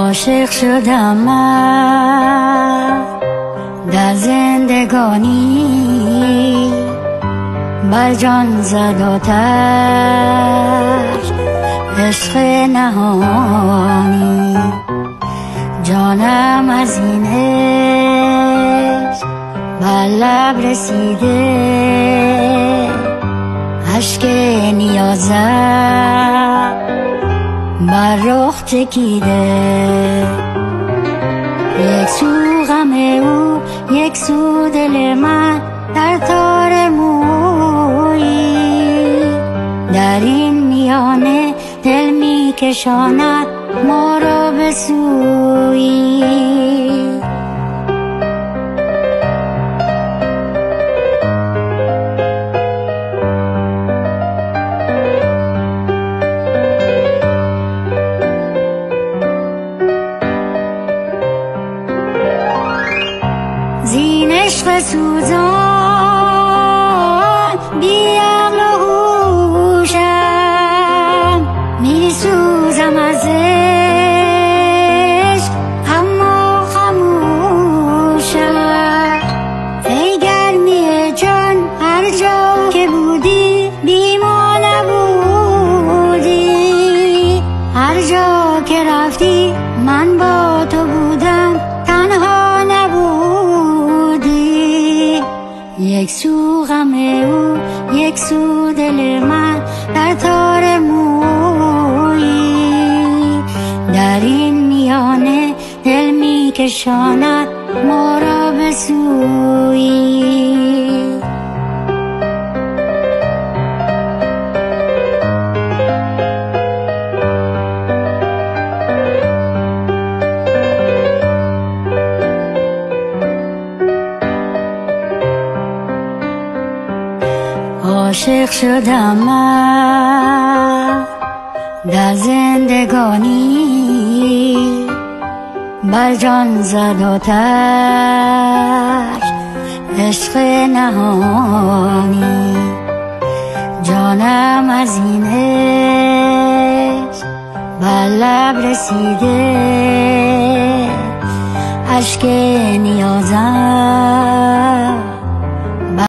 عاشق شدم من در زندگانی، بر جان زد آتش عشق نهانی. جانم از این عشق بر لب رسیده، اشک نیازم بر رخ چکیده. یک سو غم او، یک سو دل من در تار مویی. در این میانه دل می کشاند ما را به سویی. زین عشق سوزان بی عقل و هوشم، می سوزم از عشق اما خموشم. ای گرمی جان هر جا که بودی بی ما نبودی، هر جا که رفتی من با تو بودم تنها نبودی. یک سو غم او، یک سو دل من در تار مویی. در این میانه دل می کشاند ما را به سویی. عاشق شدم من در زندگانی، بر جان زد آتش عشق نهانی. جانم از این عشق بر لب رسیده، اشک نیازم